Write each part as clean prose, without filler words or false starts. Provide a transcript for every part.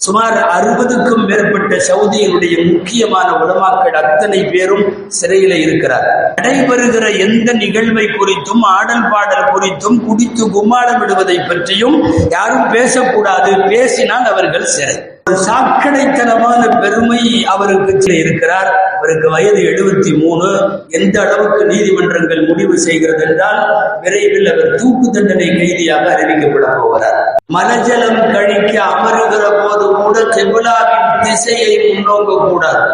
சுமார் 60க்கும் மேற்பட்ட சவுதியினுடைய முக்கியமான உலமாக்கள் அத்தனை பேரும் சிறையில இருக்கிறார். நடைபெறுகிற எந்த நிகழ்வை குறித்தும் ஆடல் பாடல் குறித்தும் குடித்து கும்மாளம் விடுவதை பற்றியும் யாரும் பேசக்கூடாது, பேசினால் அவர்கள் சிறை. ஒரு சாக்கடைத்தனமான பெருமை அவருக்கு இருக்கிறார். அவருக்கு வயது 73. எந்த அளவுக்கு நீதிமன்றங்கள் முடிவு செய்கிறது என்றால் விரைவில் அவர் தூக்கு தண்டனை கைதியாக அறிவிக்கப்பட போகிறார். மலஜலம் கழிக்க அமருகிற போது கூட கிபிலாவின் திசையை முன்னோக்க கூடாது,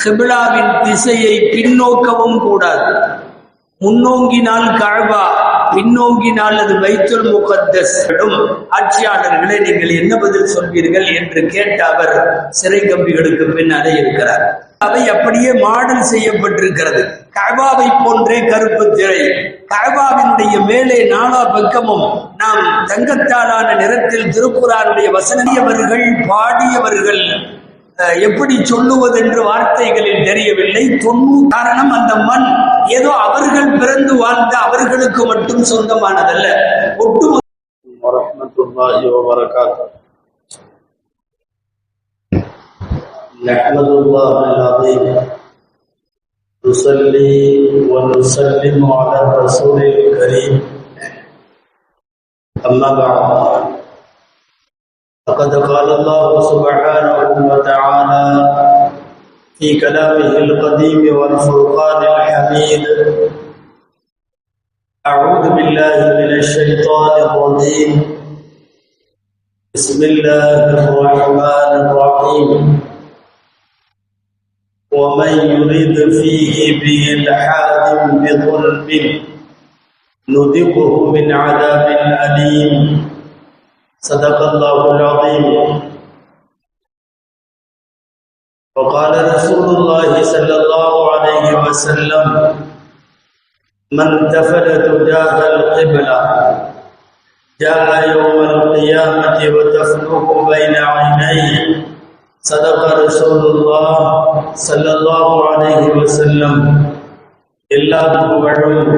கிபிலாவின் திசையை பின்னோக்கவும் கூடாது. முன்னோங்கினால் கஅபா, பின்னோங்கினால் அது பைத்துல் முகத்தஸ். ஆட்சியாளர்களே, நீங்கள் என்ன பதில் சொல்வீர்கள் என்று கேட்ட அவர் சிறை கம்பிகளுக்கு பின்னாலே இருக்கிறார். அவை அப்படியே மாடல் செய்யப்பட்டிருக்கிறது. கஅபாவை போன்றே கருப்பு திரை. கஅபாவினுடைய மேலே நாலா பக்கமும் நாம் தங்கத்தாலான நிறத்தில் திருக்குர்ஆனுடைய வசனங்கள் பாடியவர்கள் எப்படி சொல்லுவதென்று வார்த்தைகளில் தெரியவில்லை. காரணம், அந்த மண் ஏதோ அவர்கள் பிறந்து வாழ்ந்த அவர்களுக்கு மட்டும் சொந்தமானதல்ல. ஒட்டுமொத்த فقد قال الله سبحانه وتعالى في كلامه القديم والفرقان الحميد: أعوذ بالله من الشيطان الرجيم، بسم الله الرحمن الرحيم. ومن يرد فيه بإلحاد بظلم نذقه من عذاب أليم. صدق الله العظيم. وقال رسول الله صلى الله عليه وسلم: من تفل تجاه القبلة جاء يوم القيامة وتفلق بين عينيه. صدق رسول الله صلى الله عليه وسلم. எல்லா புகழும்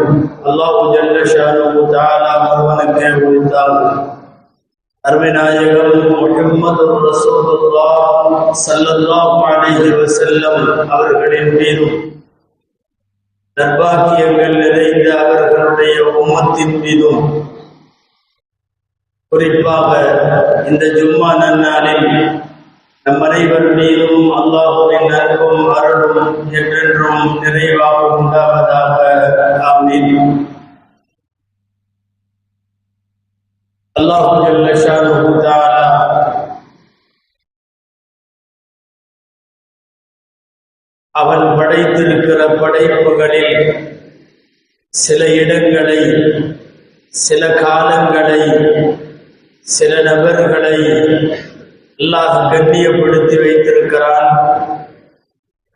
அல்லாஹ் ஜல்ல ஷானுஹு தஆலா ஒருவனுக்கே உரித்தாகும். அருமைநாயகம் முஹம்மது ரசூலுல்லாஹ் ஸல்லல்லாஹு அலைஹி வஸல்லம் அவர்களின் மீதும் நற்பாக்கியங்கள் நிறைந்த அவர்களுடைய உம்மத்தின் மீதும் குறிப்பாக இந்த ஜும்மா நன்னாளில் நம் அனைவர் மீதும் அல்லாஹ்வின் அன்பும் அருளும் என்றென்றும் நிறைவாக உண்டாவதாக. ஆமீன். அல்லாஹ் ஜல்ல ஷானுஹு தஆலா அவன் படைத்திருக்கிற படைப்புகளில் சில இடங்களை, சில காலங்களை, சில நபர்களை அல்லாஹ் கண்ணியப்படுத்தி வைத்திருக்கிறான்.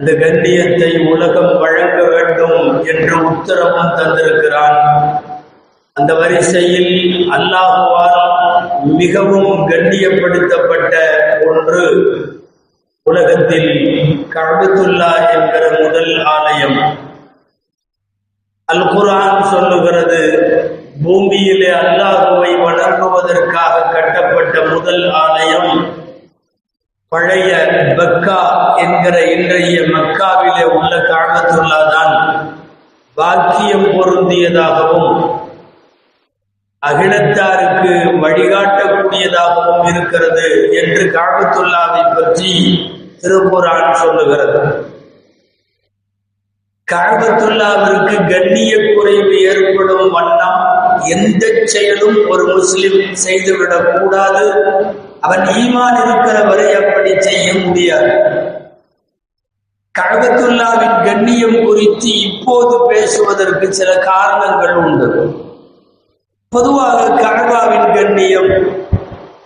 அந்த கண்ணியத்தை உலகம் வழங்க வேண்டும் என்று உத்தரவும் தந்திருக்கிறான். அந்த வரிசையில் அல்லாஹ்வால் மிகவும் கண்ணியப்படுத்தப்பட்ட ஒன்று உலகத்தில் கஅபத்துல்லா என்கிற முதல் ஆலயம். அல் குர்ஆன் சொல்லுகிறது, பூமியிலே அல்லாஹ்வை வணங்குவதற்காக கட்டப்பட்ட முதல் ஆலயம் பழைய மக்கா என்கிற இன்றைய மக்காவிலே உள்ள கஅபத்துல்லா தான் பாக்கியம் பொருந்தியதாகவும் அகிலத்தாருக்கு வழிகாட்டக்கூடியதாகவும் இருக்கிறது என்று கஅபத்துல்லாவை பற்றி திருக்குர்ஆன் சொல்லுகிறது. கஅபத்துல்லாவிற்கு கண்ணிய குறைவு ஏற்படும் வண்ணம் எந்த செயலும் ஒரு முஸ்லிம் செய்துவிடக் கூடாது. அவன் ஈமான் இருக்கிற வரை அப்படி செய்ய முடியாது. கஅபத்துல்லாவின் கண்ணியம் குறித்து இப்போது பேசுவதற்கு சில காரணங்கள் உண்டு. பொதுவாக கஅபாவின் கண்ணியம்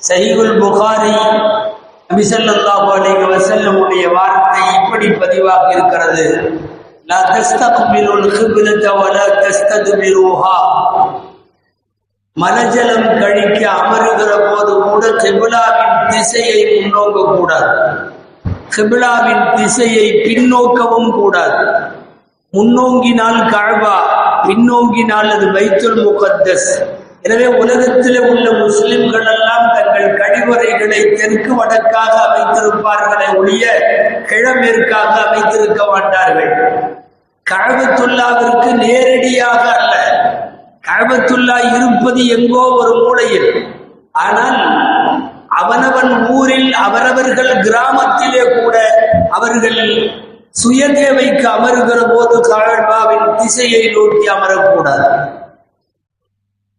சஹீஹுல் புகாரி நபி ஸல்லல்லாஹு அலைஹி வஸல்லம் உடைய வார்த்தை இப்படி பதிவாக இருக்கிறது: லா தஸ்தக்பிலுல் கிப்லத வலா தஸ்தத்பிருஹா. மலஜலம் கழிக்க அமருகிற போது கூட கிபிலாவின் திசையை முன்னோக்க கூடாது, கிபிலாவின் திசையை பின்னோக்கவும் கூடாது. முன்னோங்கினால் கஅபா, பின்னோங்கினால் அது பைத்துல் முகத்தஸ். எனவே உலகத்தில் உள்ள முஸ்லிம்கள் எல்லாம் தங்கள் கழிவு கழிவறைகளை தெற்கு வடக்காக அமைத்திருப்பார்களே ஒழிய கிழமேற்காக அமைத்திருக்க மாட்டார்கள். கஅபத்துல்லாவிற்கு நேரடியாக அல்ல, கஅபத்துல்லா இருப்பது எங்கோ ஒரு மூலையில். ஆனால் அவனவன் ஊரில் அவரவர்கள் கிராமத்திலே கூட அவர்கள் சுயதேவைக்கு அமருகிற போது கஅபாவின் திசையை நோக்கி அமரக்கூடாது.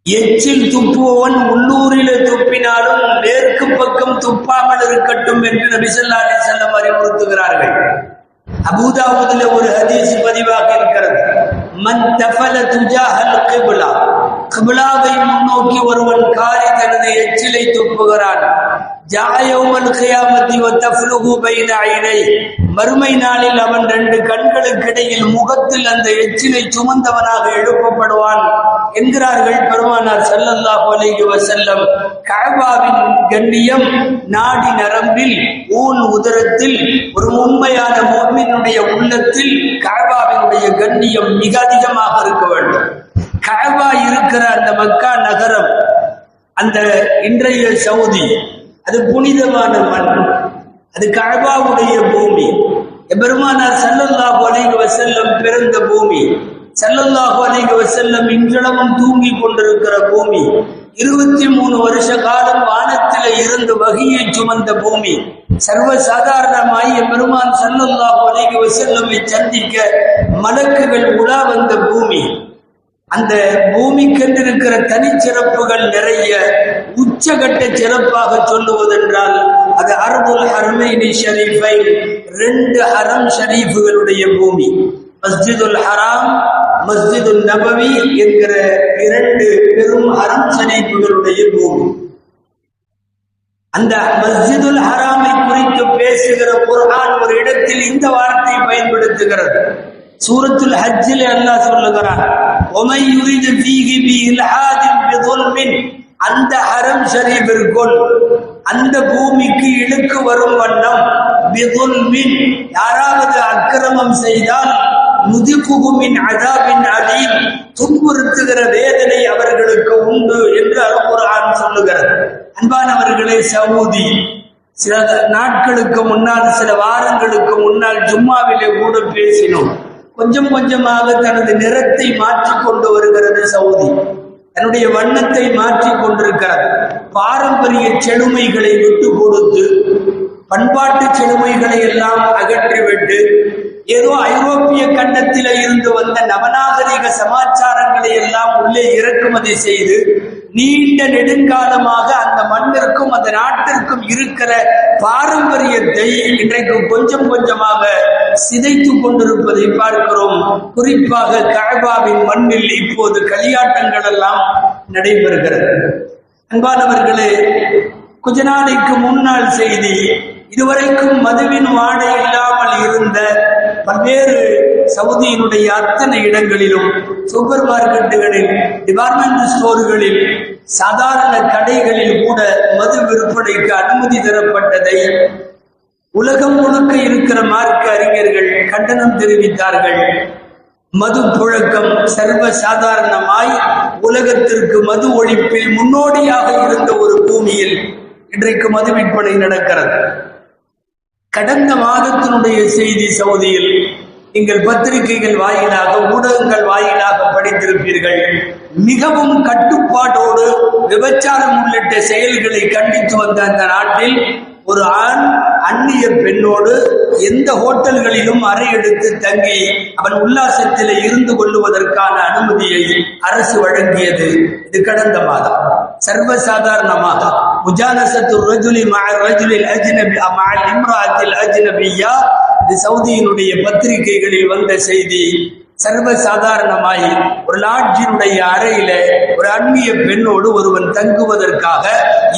எச்சில் துப்புவன் உள்ளூரிலே துப்பினாலும் மேற்கு பக்கம் துப்பாமல் இருக்கட்டும் என்று நபி ஸல்லல்லாஹு அலைஹி வஸல்லம் அறிவுறுத்துகிறார்கள். அபூதாவுதிலே ஒரு ஹதீஸ் பதிவாக இருக்கிறது. மன் தஃபல துஜாஹல் கிப்லா, கிப்லாவை முன்னோக்கி ஒருவன் காரி தனது எச்சிலை துப்புகிறான். ஜாஅ யௌமல் கியாமத்தி வ தஃலுஹு பைன ஐனை, மறுமை நாளில் அவன் ரெண்டு கண்களுக்கு இடையில் முகத்தில் அந்த எச்சிலை சுமந்தவனாக எழுப்பப்படுவான் என்கிறார்கள் பெருமானார் ஸல்லல்லாஹு அலைஹி வஸல்லம். கஅபாவின் கண்ணியம் நாடி நரம்பில், ஊன் உதரத்தில், ஒரு உண்மையான முஃமினுடைய உள்ளத்தில் கஅபாவினுடைய கண்ணியம் மிக அதிகமாக இருக்க வேண்டும். கஅபா இருக்கிற அந்த மக்கா நகரம், அந்த இன்றைய சவுதி, அது புனிதமான மண், அது கஅபாவுடைய பூமி. பெருமானார் ஸல்லல்லாஹு அலைஹி வஸல்லம் பிறந்த பூமி, ஸல்லல்லாஹு அலைஹி வஸல்லம் இன்றளவும் தூங்கி கொண்டிருக்கிற பூமி, 23 வருஷ காலம் வானத்திலே இருந்து வஹியை சுமந்த பூமி, சர்வ சாதாரணமாய் பெருமான் ஸல்லல்லாஹு அலைஹி வஸல்லமை சந்திக்க மலக்குகள் உலா வந்த பூமி. அந்த பூமிக்கென்றிருக்கிற தனிச்சிறப்புகள் நிறைய. உச்சகட்ட சிறப்பாக சொல்லுவதென்றால் அது அர்துல் ஹர்மைனி ஷரீஃபை, 2 ஹரம் ஷரீஃபுகளுடைய பூமி. மஸ்ஜிதுல் ஹராம், மஸ்ஜிதுல் நபவி என்கிற 2 பெரும் ஹரம் ஷரீஃபுகளுடைய பூமி. அந்த மஸ்ஜிதுல் ஹராமை குறித்து பேசுகிற குர்ஆன் ஒரு இடத்தில் இந்த வார்த்தையை பயன்படுத்துகிறது. சூரத்துல் ஹஜ்ஜில் அல்லாஹ் சொல்லுகிறான், ஒமை யுரிது ஃபீஹி பிஇல்ஹாதின் பிதுல்மின், அந்த ஹரம் ஷரீஃபிற்குள், அந்த பூமிக்கு இழுக்கு வரும் வண்ணம், பிதுல்மின், யாராவது அக்கிரமம் செய்தால், நுதிகுஹு மின் அஸாபின் அலீம், துன்புறுத்துகிற வேதனை அவர்களுக்கு உண்டு என்று அல் குர்ஆன் சொல்லுகிறது. அன்பானவர்களே, சவுதி சில நாட்களுக்கு முன்னால், சில வாரங்களுக்கு முன்னால் ஜும்மாவிலே கூட பேசினோம். கொஞ்சம் கொஞ்சமாக தனது நிறத்தை மாற்றிக் கொண்டு வருகிறது சவுதி, தன்னுடைய வண்ணத்தை மாற்றிக் கொண்டிருக்கிறது. பாரம்பரிய செழுமைகளை விட்டு கொடுத்து, பண்பாட்டு செழுமைகளை எல்லாம் அகற்றிவிட்டு, ஏதோ ஐரோப்பிய கண்டத்தில இருந்து வந்த நவநாகரிக சமாச்சாரங்களை எல்லாம் உள்ளே இறக்குமதி செய்து, நீண்ட நெடுங்காலமாக அந்த மண்ணிற்கும் அந்த நாட்டிற்கும் இருக்கிற பாரம்பரியத்தை இன்றைக்கு கொஞ்சம் கொஞ்சமாக சிதைத்து கொண்டிருப்பதை பார்க்கிறோம். குறிப்பாக கஅபாவின் மண்ணில் இப்போது களியாட்டங்கள் எல்லாம் நடைபெறுகிறது. அன்பானவர்களே, கொஞ்ச நாளைக்கு முன்னாள் செய்தி, இதுவரைக்கும் மதுவின் வாடை இல்லாமல் இருந்த பல்வேறு சவுதியினுடைய அத்தனை இடங்களிலும், சூப்பர் மார்க்கெட்டுகளில், டிபார்ட்மெண்ட் ஸ்டோர்களில், சாதாரண கடைகளில் கூட மது விற்பனைக்கு அனுமதி தரப்பட்டதை உலகம் முழுக்க இருக்கிற மார்க்க அறிஞர்கள் கண்டனம் தெரிவித்தார்கள். மது புழக்கம் சர்வ சாதாரணமாய் உலகத்திற்கு மது ஒழிப்பில் முன்னோடியாக இருந்த ஒரு பூமியில் இன்றைக்கு மது விற்பனை நடக்கிறது. கடந்த மாதத்தினுடைய செய்தி சவுதியில் நீங்கள் பத்திரிகைகள் வாயிலாக, ஊடகங்கள் வாயிலாக படித்திருப்பீர்கள். மிகவும் கட்டுப்பாட்டோடு விபச்சாரம் உள்ளிட்ட செயல்களை கண்டித்து வந்த அந்த நாட்டில் ஒரு ஆண் அந்நிய பெண்ணோடு எந்த ஹோட்டல்களிலும் அறை எடுத்து தங்கி அவன் உல்லாசத்திலே இருந்து கொள்ளுவதற்கான அனுமதியை அரசு வழங்கியது. இது கடந்த மாதம். சர்வசாதாரணமாக முஜானசத்து ரஜுலி மஅ ரஜுலில் அஜ்னபி மஅல் இம்ராஅத்தில் அஜ்னபிய்யா, இது சவுதியினுடைய பத்திரிகைகளில் வந்த செய்தி. சர்வசாதாரணமாய் ஒரு லாட்ஜினுடைய அறையில ஒரு அந்நிய பெண்ணோடு ஒருவன் தங்குவதற்காக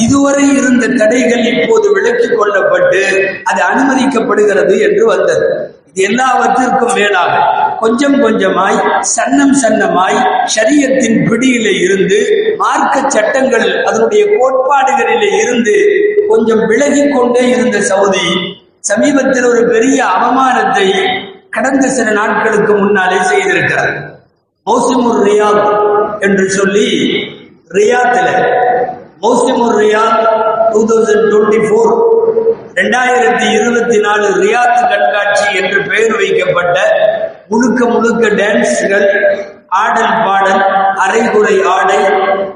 இதுவரை இருந்த தடைகள் இப்போது விலக்கிக் கொள்ளப்பட்டு அது அனுமதிக்கப்படுகிறது என்று வந்தது. இது எல்லாவற்றிற்கும் மேலாக கொஞ்சம் கொஞ்சமாய், சன்னம் சன்னமாய் ஷரியத்தின் பிடியிலே இருந்து, மார்க்க சட்டங்கள் அதனுடைய கோட்பாடுகளிலே இருந்து கொஞ்சம் விலகிக் கொண்டே இருந்த சவுதி சமீபத்தில் ஒரு பெரிய அவமானத்தை கடந்த சில நாட்களுக்கு முன்னாலே செய்திருக்கிறார். மௌசிமுர் ரியாத் என்று சொல்லி, ரியாத்தில் மௌசிமுர் ரியாத் 2024 2024 ரியாத் கண்காட்சி என்று பெயர் வைக்கப்பட்ட முழுக்க டான்ஸ்கள், ஆடல் பாடல், அரைகுறை ஆடை,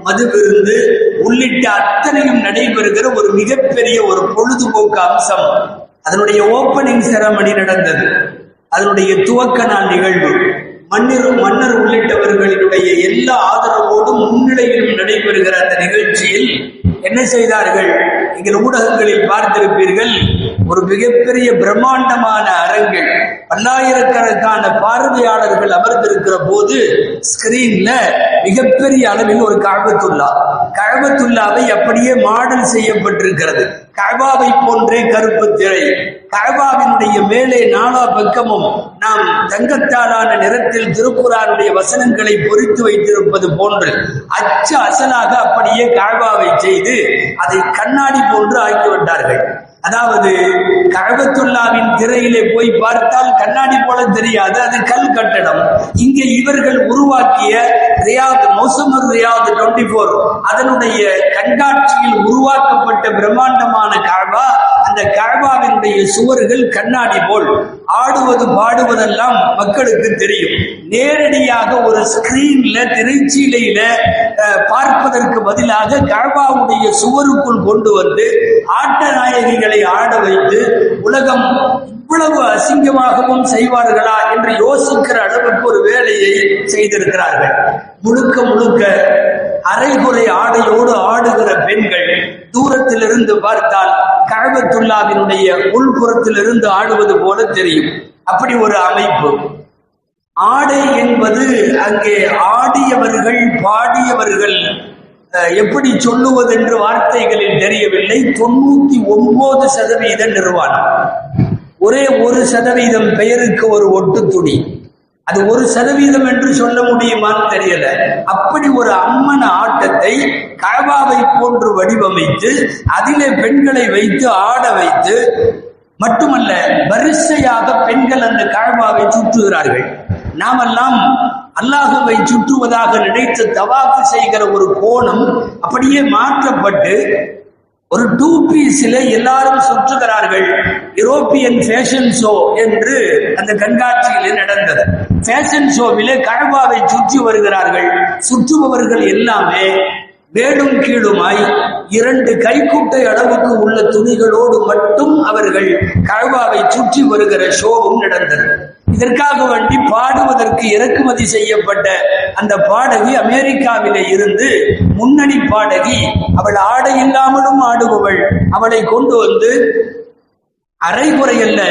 மது விருந்து உள்ளிட்ட அத்தனையும் நடைபெறுகிற ஒரு மிகப்பெரிய ஒரு பொழுதுபோக்கு அம்சம். அதனுடைய ஓப்பனிங் செரமனி நடந்தது. அதனுடைய துவக்க நாள் நிகழ்வு மன்னர் உள்ளிட்டவர்களினுடைய எல்லா ஆதரவோடும் முன்னிலையிலும் நடைபெறுகிற அந்த நிகழ்ச்சியில் என்ன செய்தார்கள்? நீங்கள் ஊடகங்களில் பார்த்திருப்பீர்கள். ஒரு மிகப்பெரிய பிரம்மாண்டமான அரங்கில் பல்லாயிரக்கணக்கான பார்வையாளர்கள் அமர்ந்திருக்கிற போது ஸ்கிரீன்ல மிகப்பெரிய அளவில் ஒரு கஅபத்துல்லாவை அப்படியே மாடல் செய்யப்பட்டிருக்கிறது. கஅபாவை போன்றே கருப்பு திரை, கஅபாவினுடைய மேலே நாலா பக்கமும் நாம் தங்கத்தாலான நிறத்தில் திருக்குர்ஆனுடைய வசனங்களை பொறித்து வைத்திருப்பது போன்று அச்சு அசலாக அப்படியே கஅபாவை செய்து அதை கண்ணாடி போன்று ஆக்கிவிட்டார்கள். அதாவது கஅபத்துல்லாவின் திரையிலே போய் பார்த்தால் கண்ணாடி போல தெரியாது, அது கல் கட்டடம். இங்கே இவர்கள் உருவாக்கிய மௌசமுர் ரியாத் 24 அதனுடைய கண்காட்சியில் உருவாக்கப்பட்ட பிரம்மாண்டமான கஅபா, அந்த கஅபாவினுடைய சுவர்கள் கண்ணாடி போல். ஆடுவது பாடுவதெல்லாம் மக்களுக்கு தெரியும். நேரடியாக ஒரு ஸ்கிரீன்ல திரைச்சீலையில பார்ப்பதற்கு பதிலாக கஅபாவுடைய சுவருக்குள் கொண்டு வந்து ஆட்ட நாயகிகளை ஆட வைத்து உலகம் இவ்வளவு அசிங்கமாகவும் செய்வார்களா என்று யோசிக்கிற அளவுக்கு ஒரு வேலையை செய்திருக்கிறார்கள். முழுக்க அரைகுறை ஆடையோடு ஆடுகிற பெண்கள் தூரத்திலிருந்து பார்த்தால் கஅபத்துல்லாவினுடைய உள்புறத்திலிருந்து ஆடுவது போல தெரியும். அப்படி ஒரு அமைப்பு. ஆடை என்பது அங்கே ஆடியவர்கள் பாடியவர்கள் எப்படி சொல்லுவது என்று வார்த்தைகளில் தெரியவில்லை. 99% நிர்வாணம். ஒரே 1% பெயருக்கு ஒரு ஒட்டு துணி. அது 1% என்று சொல்ல முடியுமான்னு தெரியல. அப்படி ஒரு அம்மன ஆட்டத்தை கஅபாவை போன்று வடிவமைத்து அதிலே பெண்களை வைத்து ஆட வைத்து மட்டுமல்ல, வரிசையாக பெண்கள் அந்த கஅபாவை சுற்றுகிறார்கள். நாமெல்லாம் அல்லாஹ்வை சுற்றுவதாக நினைத்து தவாஃப் செய்கிற ஒரு கோணம் அப்படியே மாற்றப்பட்டு ஒரு 2 பீஸில் எல்லாரும் சுற்றுகிறார்கள். யூரோப்பியன் ஃபேஷன் ஷோ என்று அந்த கண்காட்சியிலே நடந்தது. ஃபேஷன் ஷோவிலே கஅபாவை சுற்றி வருகிறார்கள். சுற்றுபவர்கள் எல்லாமே மேலும் கீழுமாய் 2 கைக்குட்டை அளவுக்கு உள்ள துணிகளோடு மட்டும் அவர்கள் கஅபாவை சுற்றி வருகிற ஷோவும் நடந்தது. இதற்காக வேண்டி பாடுவதற்கு இறக்குமதி செய்யப்பட்ட அந்த பாடகி அமெரிக்காவிலே இருந்து முன்னணி பாடகி, அவள் ஆடை இல்லாமலும் ஆடுபவள். அவளை கொண்டு வந்து அரைகுறை அல்ல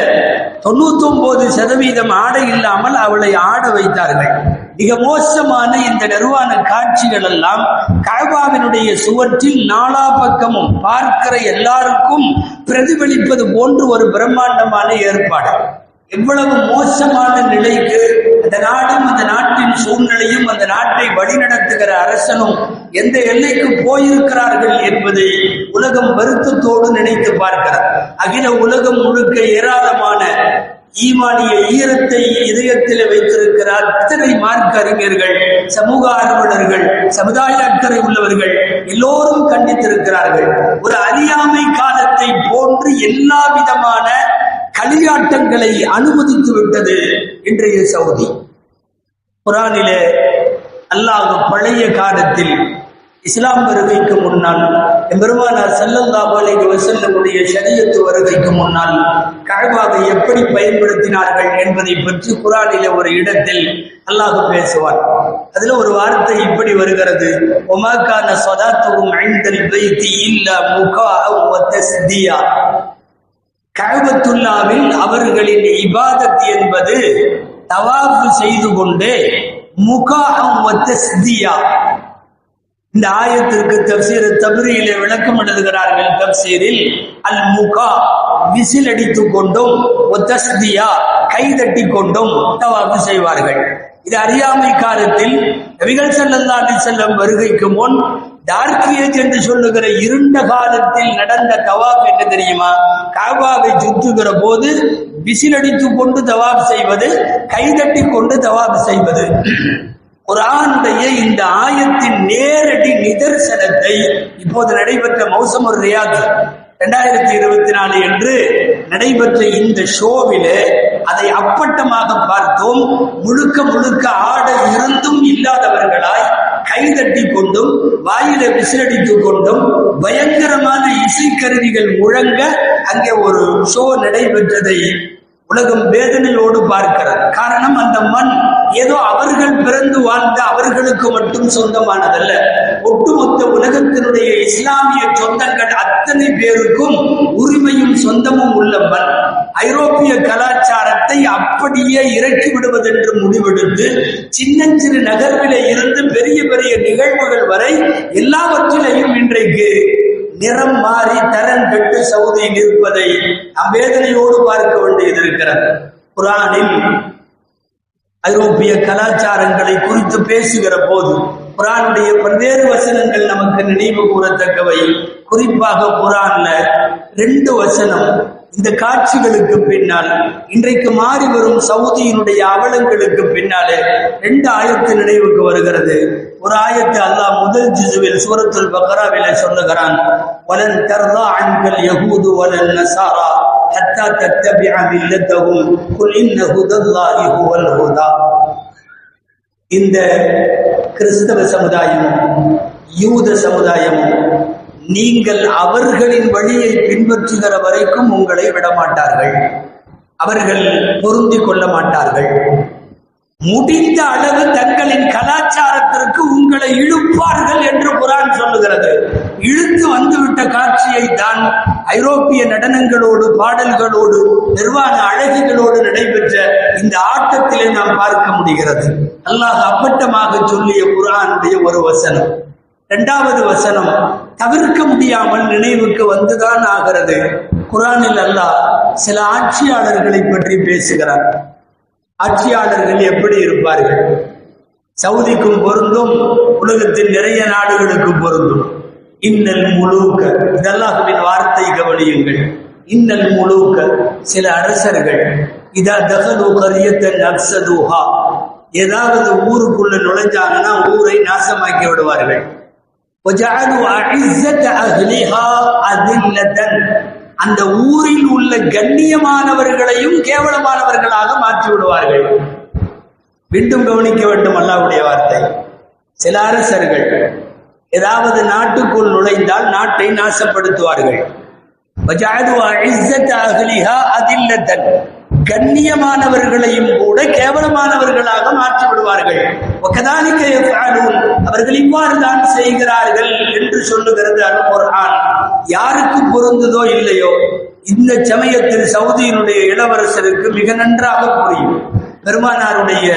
99% ஆடை இல்லாமல் அவளை ஆட வைத்தார்கள். மிக மோசமான இந்த நிர்வாண காட்சிகள் எல்லாம் கஅபாவினுடைய சுவற்றில் நாலா பக்கமும் பார்க்கிற எல்லாருக்கும் பிரதிபலிப்பது போன்று ஒரு பிரம்மாண்டமான ஏற்பாடு. எவ்வளவு மோசமான நிலைக்கு அந்த நாடும் அந்த நாட்டின் சூழ்நிலையும் அந்த நாட்டை வழிநடத்துகிற அரசனும் எந்த எல்லைக்கு போயிருக்கிறார்கள் என்பதை உலகம் வருத்தத்தோடு நினைத்து பார்க்கிறார். அகில உலகம் முழுக்க ஏராளமான ஈமானிய ஈரத்தை இதயத்தில் வைத்திருக்கிறார். அத்தனை மார்க்க அறிஞர்கள், சமூக ஆர்வலர்கள், சமுதாய அக்கறை உள்ளவர்கள் எல்லோரும் கண்டித்திருக்கிறார்கள். ஒரு அறியாமை காலத்தை போன்று எல்லா விதமான களியாட்டங்களை அனுமதித்து விட்டது இன்றைய சவுதி. குர்ஆனிலே அல்லாஹ் பழைய காலத்தில் இஸ்லாம் வருகைக்கு முன்னால், பெருமானார் ஸல்லல்லாஹு அலைஹி வஸல்லமுடைய ஷரியத் வருகைக்கு முன்னால் கஅபாவை எப்படி பயன்படுத்தினார்கள் என்பதை பற்றி குர்ஆனிலே ஒரு இடத்தில் அல்லாஹ் பேசுவார். அதுல ஒரு வார்த்தை இப்படி வருகிறது: வமா கான ஸலாத்துஹும் இன்தல் பைத்தி இல்லா முகாஅ வ தஸ்தியா. கஅபத்துல்லாவில் அவர்களின் இபாதத் என்பது தவாஃப் செய்து கொண்டே முகாஅ வ தஸ்தியா. இந்த ஆயத்திற்கு தஃப்சீர் தப்ரீயிலே விளக்கம் எழுதுகிறார்கள். தஃப்சீரில் அல் முகா விசில் அடித்துக் கொண்டும் வ தஸ்தியா கைதட்டி கொண்டும் தவாஃப் செய்வார்கள். இது அறியாமை காலத்தில் நபிகள் ஸல்லல்லாஹு அலைஹி வஸல்லம் வருகைக்கு முன் டார்க் ஏஜ் என்று சொல்லுகிற இருண்ட காலத்தில் நடந்த தவாப் என்ன தெரியுமா? கஅபாவை சுற்றுகிற போது விசில் அடித்துக் கொண்டு தவாப் செய்வது, கைதட்டி கொண்டு தவாப் செய்வது. குர்ஆனுடைய இந்த ஆயத்தின் நேரடி நிதர்சனத்தை இப்போது நடைபெற்ற மௌசமுர் ரியாத் 2024 என்று நடைபெற்ற இந்த ஷோவிலே அதை அப்பட்டமாக பார்த்தோம். முழுக்க முழுக்க ஆட இருந்தும் இல்லாதவர்களாய் கைதட்டி கொண்டும் வாயில விசிலடித்துக் கொண்டும் பயங்கரமான இசைக்கருவிகள் முழங்க அங்கே ஒரு ஷோ நடைபெற்றதை உலகம் வேதனையோடு பார்க்கிறது. காரணம், அந்த மண் ஏதோ அவர்கள் பிறந்து வாழ்ந்த அவர்களுக்கு மட்டும் சொந்தமானதல்ல. ஒட்டுமொத்த உலகத்தினுடைய இஸ்லாமிய சொந்தங்கள் அத்தனை பேருக்கும் உரிமையும் சொந்தமும் உள்ள மண். ஐரோப்பிய கலாச்சாரத்தை அப்படியே இறக்கி விடுவதென்று முடிவெடுத்து சின்னஞ்சிறு நகர்விலே இருந்து பெரிய பெரிய நிகழ்வுகள் வரை எல்லாவற்றிலையும் இன்றைக்கு நிறம் மாறி தரம் கெட்டு சவுதியில் இருப்பதை நாம் வேதனையோடு பார்க்க வேண்டியது இருக்கிறது. குர்ஆனில் ஐரோப்பிய கலாச்சாரங்களை குறித்து பேசுகிற போது குர்ஆனுடைய பல்வேறு வசனங்கள் நமக்கு நினைவு கூறத்தக்கவை. குறிப்பாக குர்ஆன்ல 2 வசனம் இந்த காட்சிகளுக்கு பின்னால், இன்றைக்கு மாறி வரும் சவுதியினுடைய அவலங்களுக்கு பின்னாலே 2 ஆயத்து நினைவுக்கு வருகிறது. ஒரு ஆயத்து அல்லாஹ் முதல் ஜுசுவில் சூரத்துல் பக்ராவிலே சொல்லுகிறான், வலன் தர்தா அன்கல் யஹூது வலன் நஸாரா ஹத்தா தத்தபிஅ மில்லத்தஹும் குல் இன்ன ஹுதல்லாஹி ஹுவல் ஹுதா. இந்த கிறிஸ்தவ சமுதாயமும் யூத சமுதாயமும் நீங்கள் அவர்களின் வழியை பின்பற்றுகிற வரைக்கும் உங்களை விடமாட்டார்கள், அவர்கள் பொருந்தி கொள்ள மாட்டார்கள். முடிந்த அளவு தங்களின் கலாச்சாரத்திற்கு உங்களை இழுப்பார்கள் என்று குர்ஆன் சொல்லுகிறது. இழுத்து வந்துவிட்ட காட்சியை தான் ஐரோப்பிய நடனங்களோடு பாடல்களோடு நிர்வாண அழகிகளோடு நடைபெற்ற இந்த ஆட்டத்திலே நாம் பார்க்க முடிகிறது. அல்லாஹ் அப்பட்டமாக சொல்லிய குர்ஆனுடைய ஒரு வசனம். 2வது வசனம் தவிர்க்க முடியாமல் நினைவுக்கு வந்துதான் ஆகிறது. குர்ஆனில் அல்லாஹ் சில ஆட்சியாளர்களை பற்றி பேசுகிறார். ஆட்சியாளர்கள் எப்படி இருப்பார்கள்? சவுதிக்கும் பொருந்தும், உலகத்தின் நிறைய நாடுகளுக்கும் பொருந்தும். இன்னல் முலூக்க, இதல்லாஹ்வின் வார்த்தை கவனியுங்கள். இன்னல் முலூக்க, சில அரசர்கள் இதா தகலு கரியத்தன் அப்சதுஹா, ஏதாவது ஊருக்குள்ள நுழைஞ்சாங்கன்னா ஊரை நாசமாக்கி விடுவார்கள். அந்த ஊரில் உள்ள கண்ணியமானவர்களையும் கேவலமானவர்களாக மாற்றி விடுவார்கள். மீண்டும் கவனிக்க வேண்டும் அல்லாஹ்வுடைய வார்த்தை. சில அரசர்கள் ஏதாவது நாட்டுக்குள் நுழைந்தால் நாட்டை நாசப்படுத்துவார்கள். கண்ணியமானவர்களையும் கூட கேவலமானவர்களாக மாற்றி விடுவார்கள். அவர்கள் இவ்வாறு தான் செய்கிறார்கள் என்று சொல்லுகிறது அல் குர்ஆன். யாருக்கு பொருந்ததோ இல்லையோ, இந்த சமயத்தில் சவுதியினுடைய இளவரசருக்கு மிக நன்றாக புரியும். பெருமானாருடைய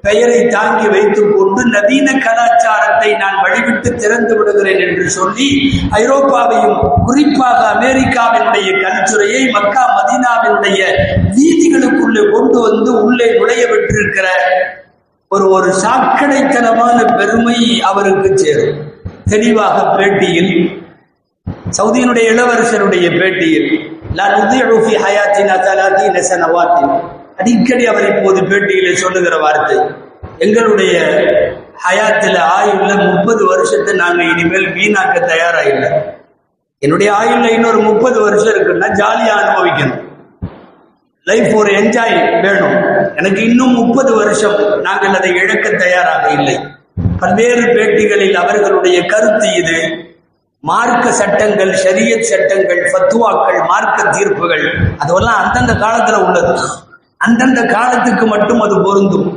பெயரை தாங்கி வைத்துக் கொண்டு நவீன கலாச்சாரத்தை நான் வழிவிட்டு திறந்து விடுகிறேன் என்று சொல்லி ஐரோப்பாவையும் குறிப்பாக அமெரிக்காவினுடைய கல்ச்சுரையை மக்கா மதீனாவினுடைய வீதிகளுக்குள்ளே கொண்டு வந்து உள்ளே நுழைய விட்டிருக்கிற ஒரு சாக்கடைத்தனமான பெருமை அவருக்கு சேரும். தெளிவாக பேட்டியில், சவுதியினுடைய இளவரசருடைய பேட்டியில், அடிக்கடி அவர் இப்போது பேட்டியிலே சொல்லுகிற வார்த்தை, எங்களுடைய ஹயாத்தில் ஆயுள்ல 30 வருஷத்தை நாங்க இனிமேல் வீணாக்க தயாரா இல்லை. என்னுடைய ஆயுள்ல இன்னொரு 30 வருஷம் இருக்குன்னா ஜாலியா அனுபவிக்கணும், லைஃப் ஒரு என்ஜாய் வேணும். எனக்கு இன்னும் 30 வருஷம், நாங்கள் அதை இழக்க தயாராக இல்லை. பல்வேறு பேட்டிகளில் அவர்களுடைய கருத்து இது. மார்க்க சட்டங்கள், ஷரியத் சட்டங்கள், ஃபத்வாக்கள், மார்க்க தீர்ப்புகள், அதெல்லாம் அந்தந்த காலத்துல உள்ளது. அந்தந்த காலத்துக்கு மட்டும் அது பொருந்தும்.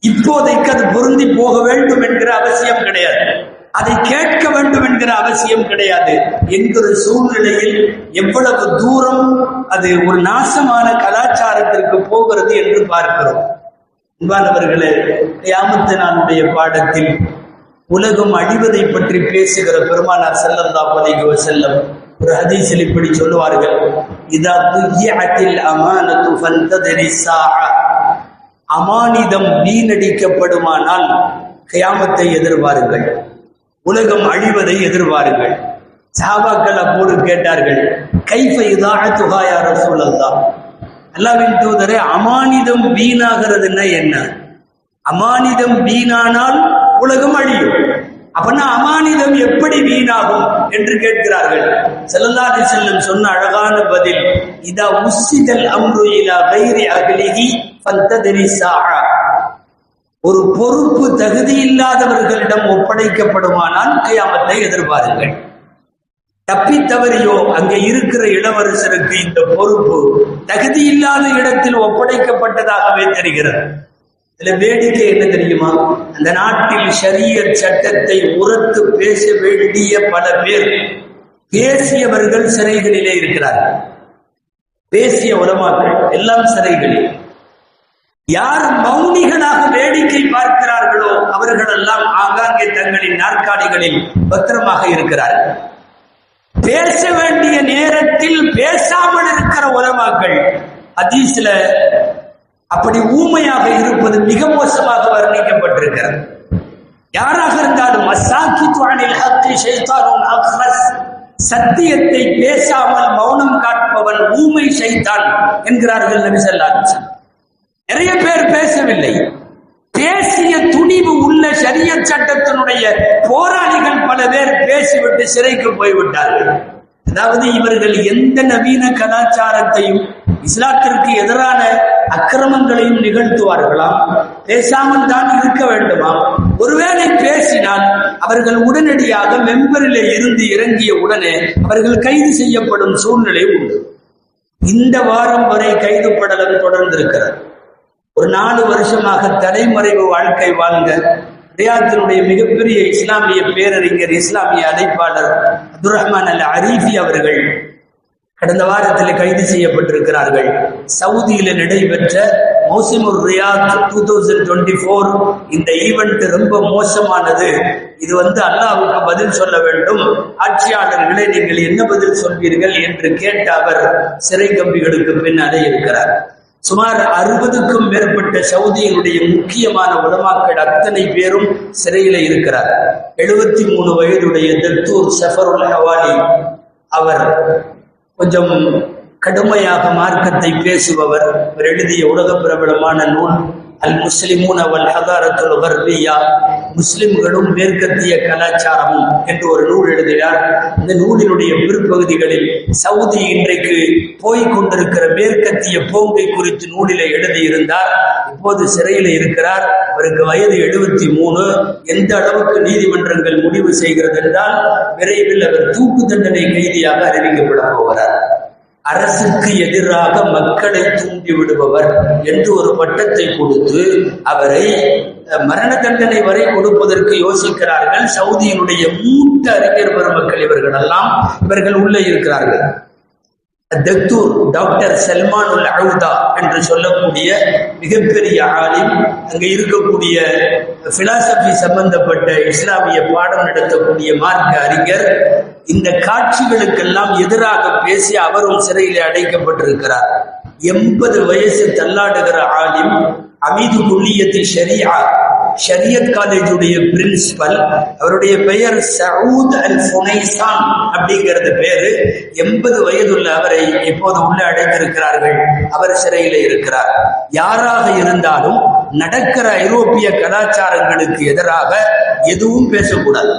இப்போதைக்கு அது பொருந்தி போக வேண்டும் என்கிற அவசியம் கிடையாது, அதை கேட்க வேண்டும் என்கிற அவசியம் கிடையாது என்கிற சூழ்நிலையில் எவ்வளவு தூரம் அது ஒரு நாசமான கலாச்சாரத்திற்கு போகிறது என்று பார்க்கிறோம். அன்பானவர்களே, கியாமத் நாளுடைய பாடத்தில் உலகம் அழிவதை பற்றி பேசுகிற பெருமானார் ஸல்லல்லாஹு அலைஹி வஸல்லம் ஒரு ஹதீஸில் இப்படி சொல்லுவார்கள், இதா துய்யஅத்தில் அமானத்து ஃபன்ததிரி ஸாஅ, அமானிதம் வீணடிக்கப்படுமானால் கியாமத்தை எதிர்பாருங்கள், உலகம் அழிவதை எதிர்பாருங்கள். சஹாபாக்கள் அப்போது கேட்டார்கள், கைஃப இதாஅத்துஹா யா ரசூலல்லாஹ், அல்லாஹ்வின் தூதரே, அமானிதம் வீணாகிறதுன்னா என்ன? அமானிதம் வீணானால் உலகம் அழியும். அப்பனா அமானிதம் எப்படி வீணாகும் என்று கேட்கிறார்கள். ஸல்லல்லாஹு அலைஹி வஸல்லம் சொன்ன அழகான பதில், இதா உஸ்ஸிதல் அம்ரு இலா கைரி அஹ்லிஹி ஃபந்ததிரி ஸாஅ. ஒரு பொறுப்பு தகுதி இல்லாதவர்களிடம் ஒப்படைக்கப்படுமானால் கியாமத்தை எதிர்பாருங்கள். தப்பி தவறியோ அங்கே இருக்கிற இளவரசருக்கு இந்த பொறுப்பு தகுதி இல்லாத இடத்தில் ஒப்படைக்கப்பட்டதாகவே தெரிகிறது. இதுல வேடிக்கை என்ன தெரியுமா? அந்த நாட்டில் ஷரியத் சட்டத்தை உரத்து பேச வேண்டிய பல பேர் பேசியவர்கள் சிறைகளிலே இருக்கிறார்கள். பேசிய உலமாக்கள் எல்லாம் சிறைகளில். யார் மௌனிகளாக வேடிக்கை பார்க்கிறார்களோ அவர்களெல்லாம் ஆங்காங்கே தங்களின் நாற்காலிகளில் பத்திரமாக இருக்கிறார்கள். பேச வேண்டிய நேரத்தில் பேசாமல் இருக்கிற உலமாக்கள் ஹதீஸ்ல அப்படி ஊமையாக இருப்பது மிக மோசமாக வர்ணிக்கப்பட்டிருக்கிறது. யாராக இருந்தாலும் சத்தியத்தை பேசாமல் மௌனம் காட்பவன் ஊமை ஷைத்தான் என்கிறார்கள் நபி ஸல்லல்லாஹு அலைஹி வஸல்லம். நிறைய பேர் பேசவில்லை. பேசிய துணிவு உள்ள ஷரியத் சட்டத்தினுடைய போராளிகள் பல பேர் பேசிவிட்டு சிறைக்கு போய்விட்டார்கள். அதாவது இவர்கள் எந்த நவீன கலாச்சாரத்தையும் இஸ்லாத்திற்கு எதிரான அக்கிரமங்களையும் நிகழ்த்துவார்களாம். பேசாமல் தான் இருக்க வேண்டுமாம். ஒருவேளை பேசினால் அவர்கள் உடனடியாக மெம்பரிலே இருந்து இறங்கிய உடனே அவர்கள் கைது செய்யப்படும் சூழ்நிலை உண்டு. இந்த வாரம் வரை கைது படலம் தொடர்ந்திருக்கிறது. ஒரு 4 வருஷமாக தலைமறைவு வாழ்க்கை வாழ்ந்த ரியாத்தினுடைய மிகப்பெரிய இஸ்லாமிய பேரறிஞர், இஸ்லாமிய அழைப்பாளர் அப்துல் ரஹ்மான் அல் அரீஃபி அவர்கள் கடந்த வாரத்தில் கைது செய்யப்பட்டிருக்கிறார்கள். சவுதியில நடைபெற்ற மௌசிமுர் ரியாத் 2024 இந்த ஈவெண்ட் ரொம்ப மோசமானது. இது அல்லாஹ்வுக்கு பதில் சொல்ல வேண்டும். ஆட்சியாளர்களே, நீங்கள் என்ன பதில் சொல்வீர்கள் என்று கேட்ட அவர் சிறை கம்பிகளுக்கு பின்னாலே இருக்கிறார். சுமார் 60க்கும் மேற்பட்ட சவுதியினுடைய முக்கியமான உலமாக்கள் அத்தனை பேரும் சிறையில இருக்கிறார். 73 வயதுடைய தக்தூர் ஸஃபருல் ஹவாலி அவர் கொஞ்சம் கடுமையாக மார்க்கத்தை பேசுபவர். அவர் எழுதிய உலக பிரபலமான நூல் அல் முஸ்லிமூன வல் ஹதாரத்துல் கர்பியா, முஸ்லிம்களும் மேற்கத்திய கலாச்சாரமும் என்று ஒரு நூல் எழுதினார். இந்த நூலினுடைய பிற்பகுதிகளில் சவுதி இன்றைக்கு போய்கொண்டிருக்கிற மேற்கத்திய போங்கை குறித்து நூலிலே எழுதியிருந்தார். இப்போது சிறையில் இருக்கிறார். அவருக்கு வயது 73. எந்த அளவுக்கு நீதிமன்றங்கள் முடிவு செய்கிறது என்றால் விரைவில் அவர் தூக்கு தண்டனை கைதியாக அறிவிக்கப்பட போகிறார். அரசுக்கு எதிராக மக்களை தூண்டி விடுபவர் என்று ஒரு பட்டத்தை கொடுத்து அவரை மரண தண்டனை வரை கொடுப்பதற்கு யோசிக்கிறார்கள். சவுதியினுடைய மூத்த அறிஞர் பெருமக்கள் இவர்கள் உள்ளே இருக்கிறார்கள். தக்தூர் டாக்டர் சல்மானுல் அவுதா என்று சொல்லக்கூடிய மிகப்பெரிய ஆலிம், அங்கே இருக்கக்கூடிய பிலாசபி சம்பந்தப்பட்ட இஸ்லாமிய பாடம் நடத்தக்கூடிய மார்க்க அறிஞர், இந்த காட்சிகளுக்கெல்லாம் எதிராக பேசி அவரும் சிறையிலே அடைக்கப்பட்டிருக்கிறார். 80 வயசு தள்ளாடுகிற ஆலிம், அமீது குல்லியத்தி ஷரியா, ஷரியத் காலேஜுடைய பிரின்சிபல். அவருடைய பெயர் சவுத் அல் ஃபுனைசான் அப்படிங்கிறது பேரு. 80 வயதுள்ள அவரை இப்போது உள்ள அடைத்திருக்கிறார்கள். அவர் சிறையில இருக்கிறார். யாராக இருந்தாலும் நடக்கிற ஐரோப்பிய கலாச்சாரங்களுக்கு எதிராக எதுவும் பேசக்கூடாது.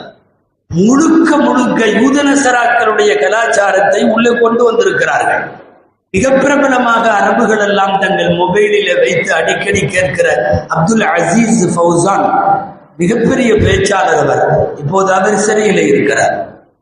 முழுக்க யூதனசராக்களுடைய கலாச்சாரத்தை உள்ளே கொண்டு வந்திருக்கிறார்கள். மிக பிரபலமாக அரபுகள் எல்லாம் தங்கள் மொபைலில் வைத்து அடிக்கடி கேட்கிற அப்துல் அசீஸ் ஃபௌசான் மிகப்பெரிய பேச்சாளர். அவர் இப்போது அவர் சிறையில் இருக்கிறார்.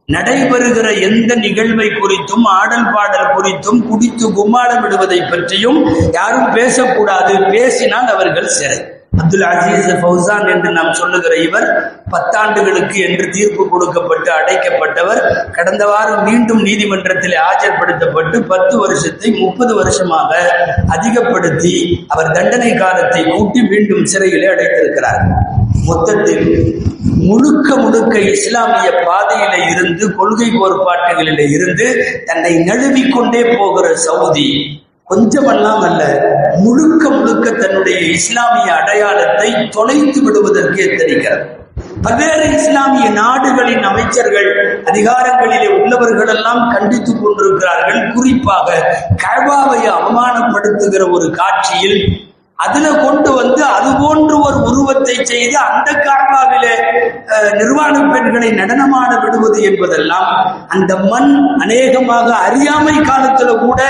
நடைபெறுகிற எந்த நிகழ்வை குறித்தும் ஆடல் பாடல் குறித்தும் குடித்து கும்மாளம் விடுவதை பற்றியும் யாரும் பேசக்கூடாது. பேசினால் அவர்கள் சிறை. அப்துல் அசீஸ் ஃபௌசான் என்று நாம் சொல்லுகிற இவர் 10 ஆண்டுகளுக்கு என்று தீர்ப்பு கொடுக்கப்பட்டு அடைக்கப்பட்டவர். கடந்த வாரம் மீண்டும் நீதிமன்றத்தில் ஆஜர்படுத்தப்பட்டு 10 வருஷத்தை 30 வருஷமாக அதிகப்படுத்தி அவர் தண்டனை காலத்தை கூட்டி மீண்டும் சிறையிலே அடைத்திருக்கிறார். மொத்தத்தில் முழுக்க இஸ்லாமிய பாதையில இருந்து, கொள்கை கோட்பாட்டுகளில இருந்து தன்னை நழுவிக்கொண்டே போகிற சவுதி கொஞ்சமெல்லாம் அல்ல, முழுக்க தன்னுடைய இஸ்லாமிய அடையாளத்தை தொலைத்து விடுவதற்கே தெரிகிறது. பல்வேறு இஸ்லாமிய நாடுகளின் அமைச்சர்கள், அதிகாரங்களிலே உள்ளவர்கள் எல்லாம் கண்டித்துக் கொண்டிருக்கிறார்கள். குறிப்பாக கஅபாவை அவமானப்படுத்துகிற ஒரு காட்சியில் அதுல கொண்டு வந்து அது போன்று ஒரு உருவத்தை செய்து அந்த காபாவிலே நிர்வாண பெண்களை நடனமாட விடுவது என்பதெல்லாம் அந்த மண் அநேகமாக அறியாமை காலத்துல கூட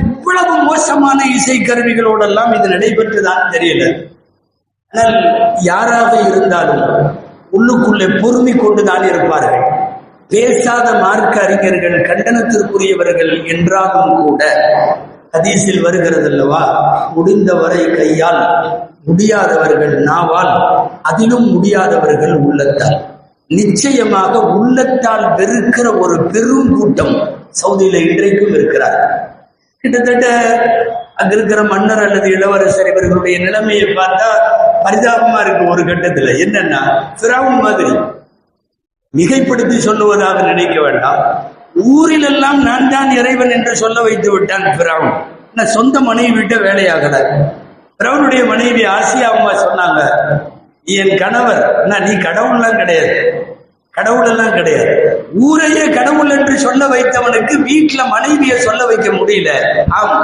இவ்வளவு மோசமான இசை கருவிகளோடெல்லாம் இது நடைபெற்றுதான் தெரியல. ஆனால் யாராக இருந்தாலும் உள்ளுக்குள்ளே பொறுமை கொண்டுதான் இருப்பார்கள். பேசாத மார்க்க அறிஞர்கள் கண்டனத்திற்குரியவர்கள் என்றாலும் கூட ஹதீஸில் வருகிறது அல்லவா, முடிந்தவரை கையால், முடியாதவர்கள் நாவால், அதிலும் முடியாதவர்கள் உள்ளத்தால். நிச்சயமாக உள்ளத்தால் வெறுக்கிற ஒரு பெரும் கூட்டம் சவுதியில இன்றைக்கும் இருக்கிறார். கிட்டத்தட்ட அங்க இருக்கிற மன்னர் அல்லது இளவரசர் இவர்களுடைய நிலைமையை பார்த்தா பரிதாபமா இருக்கு. ஒரு கட்டத்துல என்னன்னா, ஃபிரௌன் மாதிரி, மிகைப்படுத்தி சொல்லுவதாக நினைக்க வேண்டாம், ஊரிலெல்லாம் நான் தான் இறைவன் என்று சொல்ல வைத்து விட்டான் ஃபிரௌன். சொந்த மனைவி விட்ட வேலையாகல. ஃபிரௌனுடைய மனைவி ஆசியா அம்மா சொன்னாங்க, என் கணவர், நீ கடவுள்லாம் கிடையாது, கடவுள் எல்லாம் கிடையாது, ஊரையே கடவுள் என்று சொல்ல வைத்தவனுக்கு வீட்டுல மனைவியை சொல்ல வைக்க முடியல. ஆம்,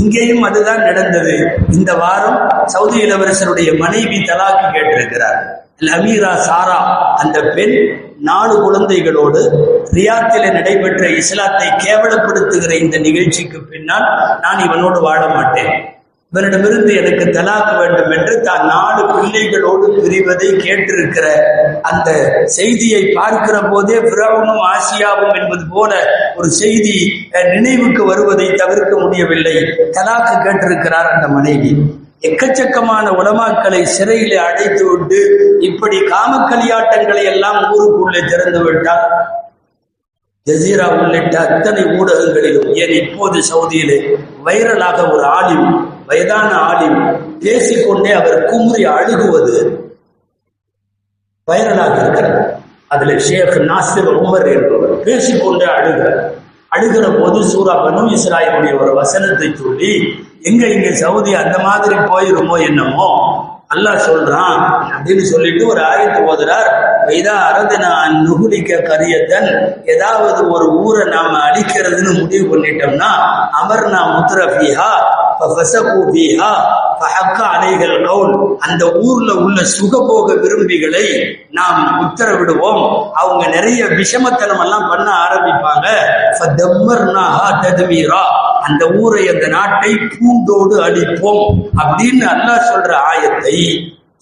இங்கேயும் அதுதான் நடந்தது. இந்த வாரம் சவுதி இளவரசருடைய மனைவி தலாக்கு கேட்டிருக்கிறார். அமீரா சாரா அந்த பெண் 4 குழந்தைகளோடு ரியாத்திலே நடைபெற்ற இஸ்லாத்தை கேவலப்படுத்துகிற இந்த நிகழ்ச்சிக்கு பின்னால் நான் இவனோடு வாழ மாட்டேன், இவனிடமிருந்து எனக்கு தலாக்கு வேண்டும் என்று தான் 4 பிள்ளைகளோடு பிரிவதை கேட்டிருக்கிற அந்த செய்தியை பார்க்கிற போதே ஃபிரௌனும் ஆசியாவும் என்பது போல ஒரு செய்தி நினைவுக்கு வருவதை தவிர்க்க முடியவில்லை. தலாக்கு கேட்டிருக்கிறார் அந்த மனைவி. எக்கச்சக்கமான உலமாக்களை சிறையிலே அடைத்து விட்டு இப்படி காமக்கலியாட்டங்களை எல்லாம் ஊருக்குள்ளே திறந்து விட்டார். ஜசீரா உள்ளிட்ட அத்தனை ஊடகங்களிலும், ஏன் இப்போது சவுதியிலே வைரலாக ஒரு ஆலிம், வயதான ஆலிம் பேசிக்கொண்டே அவர் குமுறி அழுகுவது வைரலாக இருக்கிறது. அதுல ஷேக் நாசிர் உமர் என்பவர் பேசிக்கொண்டே அழுகிற போது சூரா பனு இஸ்ராயிலுடைய ஒரு வசனத்தை சொல்லி, இங்க சவுதி அந்த மாதிரி போயிருமோ என்னமோ, அல்லாஹ் சொல்றான் அப்படின்னு சொல்லிட்டு ஒரு ஆயத்து ஓதுறார். இதா அரதுனா நுகுலிக்க கரியத்தன், ஏதாவது ஒரு ஊரை நாம அழிக்கிறதுன்னு முடிவு பண்ணிட்டோம்னா, அமர்னா முத்ரஃபிஹா ஃபஸகு ஃபீஹா ஃபஹக்க அலைஹில் கவுல், அந்த ஊர்ல உள்ள சுகபோக விரும்பிகளை நாம் உத்தரவிடுவோம். அவங்க நிறைய விஷமத்தனம் எல்லாம் பண்ண ஆரம்பிப்பாங்க. ஃபதம்மர்னாஹா தத்மீரா, அந்த ஊரை, அந்த நாட்டை பூண்டோடு அழிப்போம் அப்படின்னு அல்லாஹ் சொல்ற ஆயத்தை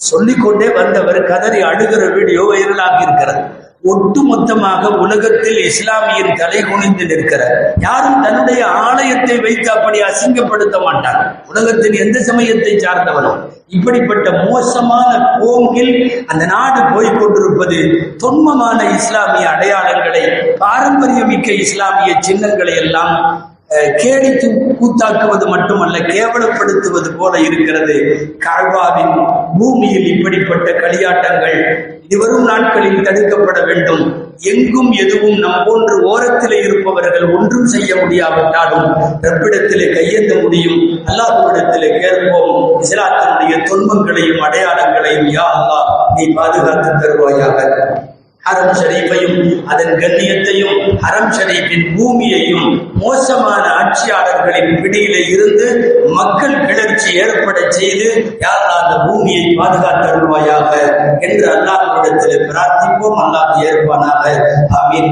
சொல்லிக்கொண்டே வந்தவர் கதறி அழுகிற வீடியோ வைரலாகி இருக்கிறது. ஒட்டுமொத்தமாக உலகத்தில் இஸ்லாமியின் தலை குனிந்து நிற்கிறார். யாரும் தன்னுடைய ஆலயத்தை வைத்து அப்படி அசிங்கப்படுத்த மாட்டார், உலகத்தின் எந்த சமயத்தை சார்ந்தவனும். இப்படிப்பட்ட மோசமான போங்கில் அந்த நாடு போய்கொண்டிருப்பது தொன்மமான இஸ்லாமிய அடையாளங்களை, பாரம்பரியமிக்க இஸ்லாமிய சின்னங்களை எல்லாம் கேலி கூத்தாக்குவது மட்டுமல்ல, கேவலப்படுத்துவது போல இருக்கிறது. காழ்வாவின் பூமியில் இப்படிப்பட்ட களியாட்டங்கள் இனிவரும் நாட்களில் தடுக்கப்பட வேண்டும். எங்கும் எதுவும் நம் போன்று ஓரத்திலே இருப்பவர்கள் ஒன்றும் செய்ய முடியாவிட்டாலும் ரப்பிடத்திலே கையெழுந்த முடியும். அல்லாஹ்விடத்திலே கேட்போம். இஸ்லாத்தினுடைய துன்பங்களையும் அடையாளங்களையும் யா அல்லாஹ் நீ பாதுகாத்து தருவாயாக. ஹரம் ஷரீஃபையும் அதன் கண்ணியத்தையும், ஹரம் ஷரீஃபின் பூமியையும் மோசமான ஆட்சியாளர்களின் பிடியிலே இருந்து மக்கள் கிளர்ச்சி ஏற்பட செய்து யாரெல்லாம் அந்த பூமியை பாதுகாத்தருள்வாயாக என்று அல்லாஹ்விடத்தில் பிரார்த்திப்போம். அல்லாஹ் ஏற்பானாக. ஆமீன்.